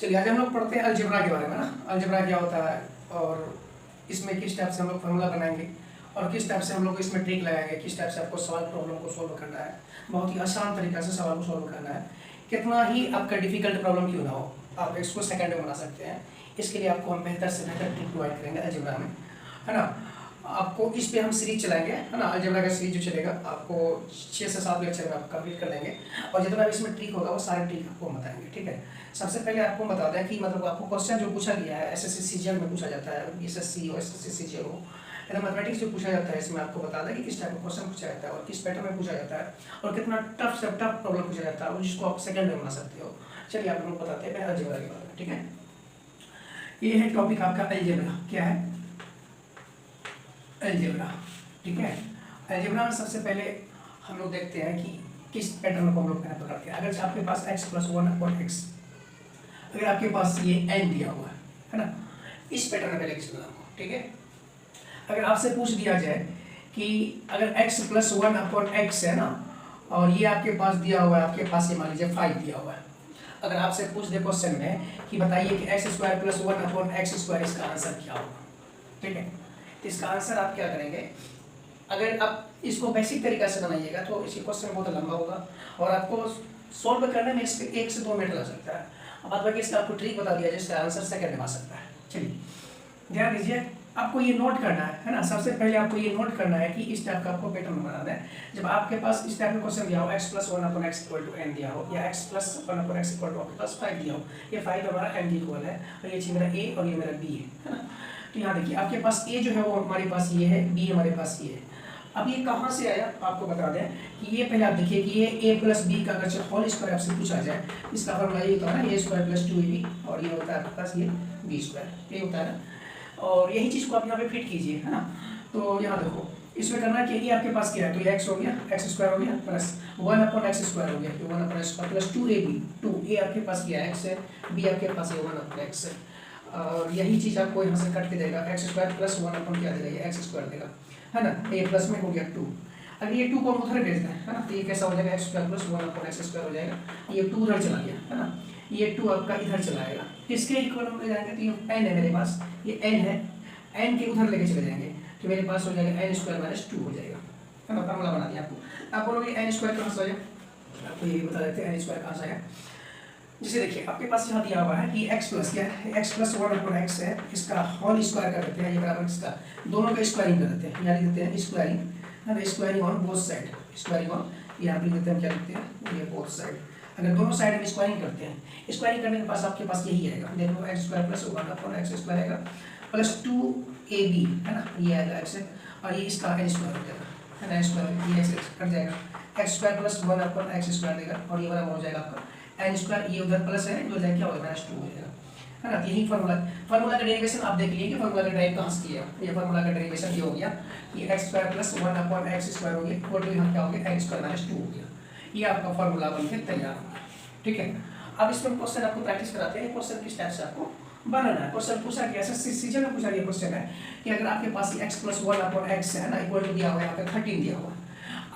चलिए आज हम लोग पढ़ते हैं अलजेब्रा के बारे में ना। अलजेब्रा क्या होता है और इसमें किस टाइप से हम लोग फार्मूला बनाएंगे और किस टाइप से हम लोग इसमें ट्रिक लगाएंगे, किस टाइप से आपको सवाल प्रॉब्लम को सॉल्व करना है। बहुत ही आसान तरीका से सवाल को सॉल्व करना है, कितना ही आपका डिफिकल्ट प्रॉब्लम क्यों ना हो, आप इसको सेकंड में बना सकते हैं। इसके लिए आपको हम बेहतर से बेहतर ट्रिक प्रोवाइड करेंगे अलजेब्रा में, है ना। आपको इस पे हम सीरीज चलाएंगे, है ना। अलजेब्रा का सीरीज जो चलेगा आपको 6 से 7 लेक्चर में आप कंप्लीट कर देंगे और जितना भी इसमें ट्रिक होगा वो सारे ट्रिक आपको बताएंगे, ठीक है। सबसे पहले आपको बता दें कि मतलब आपको क्वेश्चन जो पूछा गया है एसएससी सीजीएल में पूछा जाता है, एसएससी हो एसएससी सीजीएल हो, या मैथमेटिक्स जो पूछा जाता है इसमें आपको बता दें कि किस टाइप का क्वेश्चन पूछा जाता है और किस पैटर्न में पूछा जाता है और कितना टफ से टफ प्रॉब्लम पूछा जाता है और जिसको आप सेकंड में बना सकते हो। चलिए आप लोग बताते हैं अलजेब्रा के बारे में, ठीक है। ये है टॉपिक आपका अलजेब्रा। क्या है? अलजेब्रा, ठीक है। अलजेब्रा में सबसे पहले हम लोग देखते हैं कि किस पैटर्न को हम लोग पकड़ते हैं। अगर आपके पास x+1/x, अगर आपके पास ये n दिया हुआ है ना, इस पैटर्न में पहले चलना आपको, ठीक है। अगर आपसे पूछ दिया जाए कि अगर x+1/x है ना और ये आपके पास दिया हुआ है, आपके पास ये मान लीजिए 5 दिया हुआ है। अगर आपसे पूछ दे क्वेश्चन में कि बताइए कि x² + 1/x², इसका आंसर क्या होगा, ठीक है। तो इसका आंसर आप क्या करेंगे, अगर आप इसको बेसिक तरीका से बनाइएगा तो इसकी क्वेश्चन बहुत लंबा होगा और आपको सॉल्व करने में इसके 1 से 2 मिनट लग सकता है। अब बात बाकी इसका आपको ट्रिक बता दिया जिसका आंसर सेकंड में आ सकता है। चलिए ध्यान दीजिए, आपको ये नोट करना है ना। सबसे पहले आपको ये नोट करना है कि इस टाइप का आपको पैटर्न बनाना है। जब आपके पास इस टाइप का क्वेश्चन दिया हो x+1/x = n दिया हो या x+1/x = 5 दिया हो, ये 5 हमारा n की इक्वल है और ये चीज मेरा a और ये मेरा b है ना। तो यहाँ देखिए आपके पास a जो है वो हमारे पास ये है, b हमारे पास ये है। अब ये कहाँ से आया आपको बता दें कि ये पहले आप देखिए कि ये a+b का अगर होल स्क्वायर आपसे पूछा जाए, इसका फॉर्मूला ये होता है ना a² + 2ab और ये होता है आपके पास ये b², ये होता है ना। और यही चीज़ को आप यहाँ पे फिट कीजिए, है ना। तो यहाँ देखो इसमें करना कि ये आपके पास क्या है, तो ये x हो गया, x² हो गया प्लस 1/x² हो गया, तो 1/x² प्लस 2ab, 2a आपके पास क्या है x है, b आपके पास ये 1/x है। और यही चीज़ आपको यहाँ से कट के देगा, x² प्लस 1 क्या देगा, ये x² देगा, है ना। a प्लस में हो गया 2। अगर ये 2 को हम उधर भेज दें, है ना, तो ये कैसा हो जाएगा, x² प्लस 1/x² हो जाएगा। ये 2 उधर चला गया, है ना, ये 2 आपका इधर चला आएगा। किसके इक्वल हम ले जाएंगे, तो ये n है मेरे पास, ये n है, n के उधर लेके चले जाएंगे तो मेरे पास हो जाएगा n² - 2 हो जाएगा, है ना। फॉर्मूला बना दिया आपको। आप बोलोगे n² कहाँ से आया, आपको ये भी बता देते हैं n² कहाँ से आया। जैसे देखिए आपके पास यहाँ दिया हुआ है कि x प्लस क्या है, x+1/x है, इसका होल स्क्वायर कर देते हैं, ये बराबर इसका दोनों का स्क्वायरिंग कर देते हैं, यहाँ लिख देते हैं स्क्वायरिंग, है ना, squaring on both side, squaring on यहाँ पे देते हैं, क्या लिखते हैं, ये बोथ साइड। अगर दोनों साइड में स्क्वायरिंग करते हैं, स्क्वायरिंग करने के पास आपके पास यही आएगा, देखो x² + 1/x² आएगा प्लस 2ab, है ना, ये आएगा x और ये इसका n² हो जाएगा, है ना, स्क्वायर ये x कट जाएगा, x² + 1/x² देगा और ये बराबर हो जाएगा आपका n², ये उधर प्लस है तो जाएगा क्या होगा, -2 हो जाएगा, है ना। यही फार्मूला का डेरिवेशन आप देख लीजिए कि फार्मूला का ड्राइव कहाँ से किया। ये फार्मूला का डेरिवेशन ये हो गया कि x² + 1/x² हो गया इक्वल टू यहाँ क्या हो गया, x² - 2 हो गया। ये आपका फार्मूला बनके तैयार हो गया, ठीक है। अब इसमें क्वेश्चन आपको प्रैक्टिस कराते हैं, क्वेश्चन किस टाइप से आपको बनाना है। क्वेश्चन पूछा गया एसएससी सीजीएल में पूछा गया क्वेश्चन है कि अगर आपके पास x+1/x है ना इक्वल टू दिया हुआ है, यहाँ पे 13 दिया हुआ है,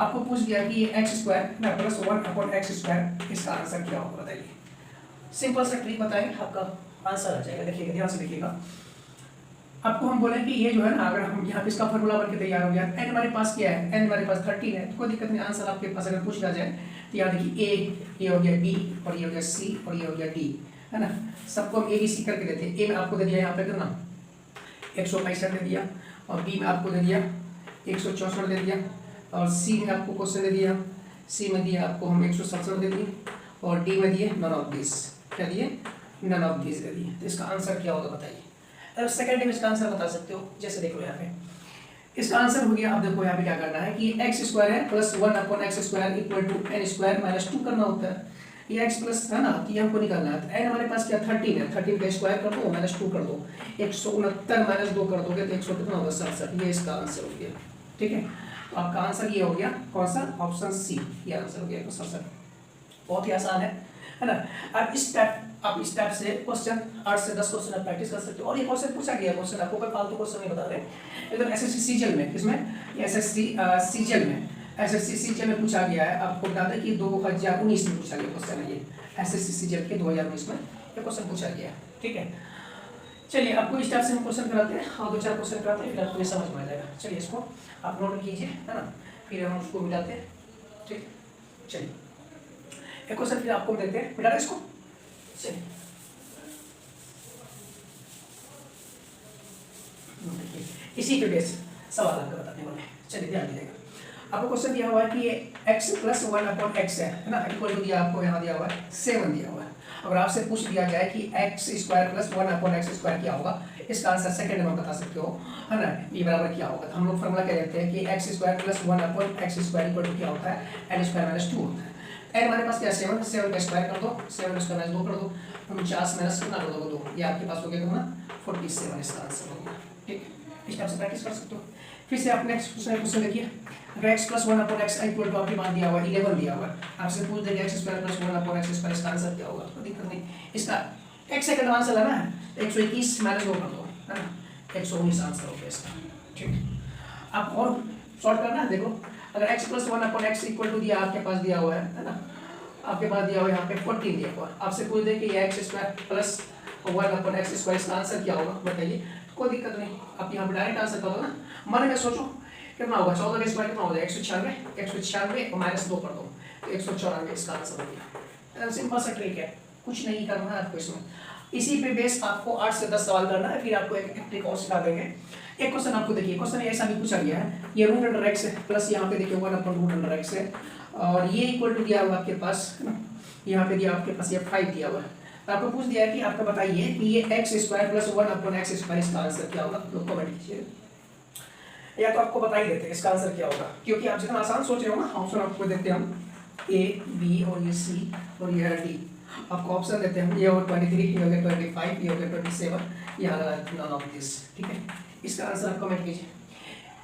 आपको पूछ दिया कि ये x² + 1/x², इसका आंसर क्या होगा बताइए। सिंपल सा ट्रिक बताएंगे, आपका आंसर आ जाएगा। देखिएगा ध्यान से देखिएगा, आपको हम बोले कि ये जो है ना, अगर हम यहाँ पे इसका फॉर्मूला बनके तैयार हो गया, n हमारे पास क्या है, n हमारे पास 13 है, तो कोई दिक्कत नहीं, आंसर आपके पास अगर पूछ ना जाए तो यहाँ देखिए a, ये हो गया b और ये हो गया c और ये हो गया d, है ना। सबको हम a b c करके देते हैं। a में आपको दे दिया यहाँ पे कितना 165 दे दिया और b में आपको दे दिया 164 दे दिया और c में आपको क्वेश्चन दे दिया, c में दिया आपको हम 167 दे दिए और d में दिए नन ऑफ दिस, क्या दिए, नन ऑफ दिस दे दिए। तो इसका आंसर क्या होगा बताइए। अब सेकंड में इसका आंसर बता सकते हो, जैसे देखो यहाँ पे इसका आंसर हो गया। अब देखो यहाँ पे क्या करना है कि x² है plus 1/x² equal to n² - 2 करना होता है। ये x प्लस है ना, कि हमको निकालना है। तो n हमारे पास क्या 13 है, 13 का स्क्वायर कर दो -2 कर दो, 169 - 2 कर दोगे तो 100 कितना होगा 67। ये इसका आंसर हो गया, ठीक है। तो आपका आंसर ये हो गया कौन सा, ऑप्शन सी, ये आंसर हो गया 67। बहुत ही आसान है ना। अब आप इस टाइप से क्वेश्चन 8 से 10 क्वेश्चन आप प्रैक्टिस कर सकते हो। और ये क्वेश्चन पूछा गया क्वेश्चन, आपको कोई फालतू क्वेश्चन नहीं बता रहे, एकदम एसएससी सीजीएल में, इसमें एसएससी सीजीएल में, एसएससी सीजीएल में पूछा गया है। आपको बता दें कि 2019 में पूछा गया क्वेश्चन है, ये एसएससी सीजीएल के 2019 में ये क्वेश्चन पूछा गया है, ठीक है। चलिए आपको इस टाइप से हम क्वेश्चन कराते हैं और 2-4 क्वेश्चन कराते हैं, फिर आपको ये समझ में आ जाएगा। चलिए इसको आप नोट कीजिए, है ना, फिर हम उसको मिलाते हैं, ठीक। चलिए एक क्वेश्चन फिर आपको देते हैं, मिला इसको। चलिए इसी के बेस सवाल आपको बताने वाले हैं। चलिए ध्यान दीजिएगा। आपको क्वेश्चन दिया हुआ है कि ये x + 1/x है ना, इक्वल टू दिया आपको यहाँ दिया हुआ है 7 दिया हुआ है। अगर आपसे पूछ दिया जाए कि x² + 1/x² क्या होगा, इसका आंसर सेकंड में बता सकते हो, है ना, ये बराबर क्या होगा। तो हम लोग फॉर्मूला क्या देते हैं कि x² + 1/x² इक्वल टू क्या होता है, n² - 2 होता है। n हमारे पास क्या है 7, 7 का स्क्वायर कर दो, 7 का स्क्वायर - 2 कर दो, 49 - कितना कर दोगे 2, ये आपके पास हो गया कितना 47, इसका आंसर हो गया, ठीक। इस टाइप से प्रैक्टिस कर सकते हो। फिर से आप नेक्स्ट क्वेश्चन देखिए। अगर x + 1/x इक्वल टू आपके पास दिया हुआ 11 दिया हुआ है, आपसे पूछ देंगे x² + 1/x², इसका आंसर क्या होगा, कोई दिक्कत नहीं। इसका x सेकंड आंसर लेना है, 121 - 2 कर दो, है ना, 119 आंसर हो गया इसका, ठीक। आप और सॉल्व करना है, देखो अगर x + 1/x इक्वल टू दिया आपके पास दिया हुआ है ना, आपके पास दिया हुआ है यहाँ पे 14 दिया हुआ है, आपसे पूछ दे कि x² + 1/x², इसका आंसर क्या होगा बताइए, कोई दिक्कत नहीं, आप यहाँ पे डायरेक्ट आंसर कर दो ना। मन में सोचो कितना होगा, 14 का स्क्वायर कितना हो जाएगा 196 - 2 कर दो तो 194, इसका आंसर हो गया। सिंपल सा ट्रिक है, कुछ नहीं करना है आपको इसमें। इसी पे बेस आपको 8 से 10 सवाल करना है, फिर आपको एक ट्रिक और सिखा देंगे। एक क्वेश्चन आपको देखिए, क्वेश्चन ऐसा भी पूछा गया है, ये √x है प्लस यहाँ पे देखिए 1/√x है, और ये इक्वल टू दिया हुआ आपके पास, है ना, यहाँ पे दिया आपके पास ये 5 दिया हुआ है। आपको पूछ दिया है कि आपको बताइए कि ये x² + 1/x², इसका आंसर क्या होगा, लोग कमेंट कीजिए। या तो आपको बता ही देते हैं इसका आंसर क्या होगा, क्योंकि आप जितना आसान सोच रहे हो ना, ऑप्शन आपको देते हैं हम A, B और ये C और ये D, आपको ऑप्शन देते हैं, ये होगा 23, ये होगा 25, ये होगा 27, यहाँ लगा नॉन ऑफ दिस, ठीक है। इसका आंसर आप कमेंट कीजिए।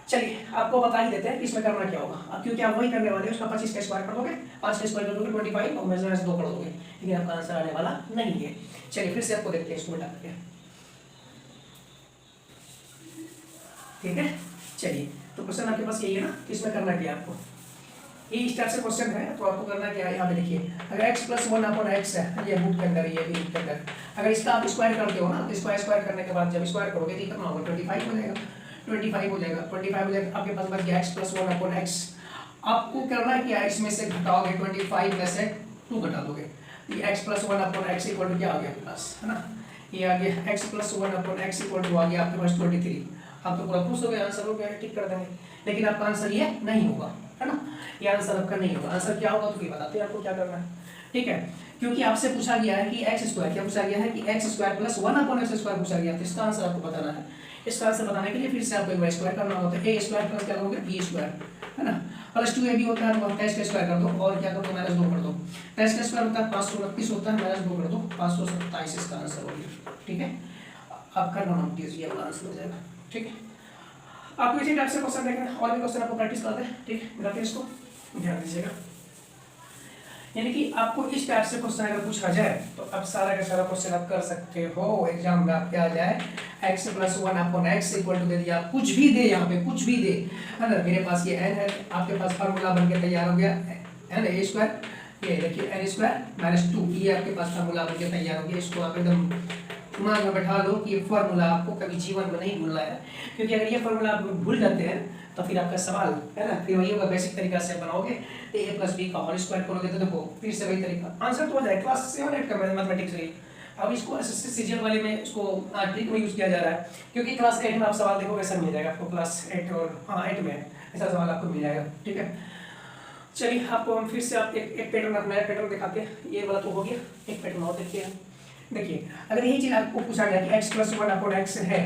चलिए आपको बता ही देते हैं कि इसमें करना क्या होगा। अब क्योंकि आप वही करने वाले हो, उसका 25 का स्क्वायर कर दोगे, 5 का स्क्वायर कर दोगे 25 और में 2 कर दोगे, लेकिन आपका आंसर आने वाला नहीं है। चलिए फिर से आपको देखते हैं इसको उल्टा करके, ठीक है। चलिए तो क्वेश्चन आपके पास यही है ना, इसमें करना क्या है आपको, ये इस टाइप से क्वेश्चन है, तो आपको करना क्या है, यहाँ पे देखिए अगर x + 1/x है, ये रूट के अंदर, ये भी रूट के अंदर, अगर इसका आप स्क्वायर करते हो ना, तो स्क्वायर करने के बाद जब स्क्वायर करोगे तो कितना होगा 25 हो जाएगा, 25 हो जाएगा, 25 हो जाएगा, आपके पास बच गया x + 1/x। आपको करना क्या है, इसमें से घटाओगे 25 में से 2 घटा दोगे, ये x + 1/x इक्वल टू क्या आ गया आपके पास, है ना, ये आ गया x + 1/x इक्वल टू आ गया आपके पास 23। आप तो पूरा खुश हो गए, आंसर हो गया, ठीक कर देंगे, लेकिन आपका आंसर ये नहीं होगा, है ना, ये आंसर आपका नहीं होगा। आंसर क्या होगा तो ये बताते हैं आपको क्या करना है, ठीक है। क्योंकि आपसे पूछा गया है कि x² क्या पूछा गया है कि x² + 1/x² पूछा गया, तो इसका आंसर आपको बताना है। इसका आंसर बताने के लिए फिर से आपको एक बार स्क्वायर करना होता है, a² प्लस क्या करोगे b², है ना, प्लस 2ab होता है, तो 23 का स्क्वायर कर दो और क्या कर दो -2 कर दो, 23 का स्क्वायर होता है 529 होता है, -2 कर दो 527, इसका आंसर हो गया, ठीक है। आपका नॉन ये वाला आंसर हो जाएगा, ठीक है। आपको इसी टाइप से क्वेश्चन देखना है, और भी क्वेश्चन आपको प्रैक्टिस करते हैं, ठीक है, बताते हैं इसको, ध्यान दीजिएगा। यानी कि आपको इस टाइप से क्वेश्चन अगर पूछा जाए तो अब सारा का सारा क्वेश्चन आप कर सकते हो एग्जाम में। आपके आ जाए x + 1/x इक्वल टू दे दिया, कुछ भी दे, यहाँ पे कुछ भी दे, है ना, मेरे पास ये n है, आपके पास फार्मूला बन के तैयार हो गया, है ना, a², ये देखिए n² - 2, ये आपके पास फार्मूला बन के तैयार हो गया। इसको आप एकदम दिमाग में बैठा लो कि ये फार्मूला आपको कभी जीवन में नहीं भूलना है, क्योंकि अगर ये फार्मूला आप भूल जाते हैं तो फिर आपका सवाल, है ना, फिर वही होगा, बेसिक तरीका से बनाओगे तो a + b का होल स्क्वायर करोगे तो देखो फिर से वही तरीका, आंसर तो हो जाएगा। क्लास 7 8 का मैथमेटिक्स रही, अब इसको सीजीएल वाले में इसको ट्रिक में यूज किया जा रहा है, क्योंकि क्लास 8 में आप सवाल देखोगे सब मिल जाएगा आपको, क्लास 8 और 8 में ऐसा सवाल आपको मिल जाएगा, ठीक है। चलिए आपको हम फिर से आप एक पैटर्न, आप नया पैटर्न दिखाते हैं, ये वाला तो हो गया, एक पैटर्न और देखते हैं। देखिए अगर यही चीज आपको पूछा गया कि x + 1/x है,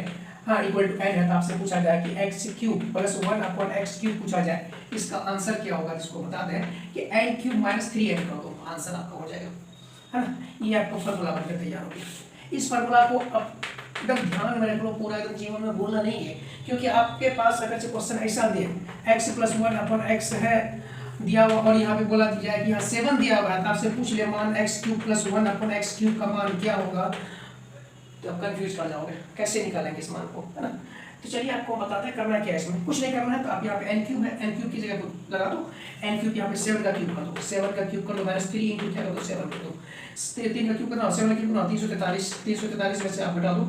हाँ, इक्वल टू n है, तो आपसे पूछा जाए कि x³ + 1/x³ पूछा जाए, इसका आंसर क्या होगा, जिसको बता दें कि n³ - 3n कर दो, आंसर आपका हो जाएगा, है ना। ये आपको फार्मूला बनकर तैयार हो गया। इस फार्मूला को अब एकदम ध्यान में रख लो, पूरा एकदम जीवन में भूलना नहीं है, क्योंकि आपके पास अगर क्वेश्चन ऐसा दे x + 1/x है दिया हुआ और यहाँ पे बोला दिया है कि यहाँ 7 दिया हुआ है, तो आपसे पूछ ले मान x³ + 1/x³ का मान क्या होगा, तो आप कंफ्यूज कर जाओगे, कैसे निकालेंगे इस मान को, है ना। तो चलिए आपको बताते हैं करना क्या है इसमें। कुछ नहीं करना है, तो आप यहाँ पे एन क्यूब है, एन क्यूब की जगह लगा दो एन क्यूब, यहाँ पे 7 का क्यूब कर दो, 7 का क्यूब कर दो माइनस 3 इंटू क्या कर दो 7 कर दो, 3 का क्यूब करना 7 का क्यूब करना 343, 343 में से आप घटा दो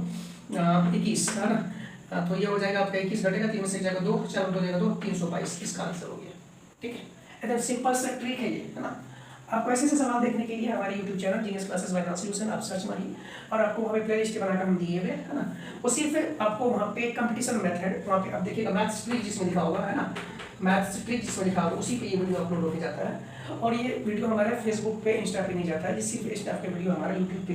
21 है ना। तो ये हो जाएगा आपका 21 घटेगा 3 में से जाएगा 2, 4 में 2 जाएगा 2, 322 इसका आंसर हो गया। ठीक है, एकदम सिंपल सा ट्रिक है ये, है ना। आपको ऐसे से सवाल देखने के लिए हमारे YouTube channel genius classes bye नाम सॉल्यूशन आप सर्च मारिए, और आपको वहाँ पे प्ले लिस्ट बनाकर हम दिए हुए, है ना। वो सिर्फ आपको वहाँ पे कंपटीशन मेथड, वहाँ पे आप देखिएगा मैथ्स ट्रिक जिसमें लिखा होगा, है ना, मैथ्स ट्रिक जिसमें लिखा होगा उसी पे ये वीडियो अपलोड हो जाता है। और ये वीडियो हमारे फेसबुक पे, इंस्टा पे नहीं जाता है, सिर्फ इंस्टा पे वीडियो हमारा यूट्यूब पे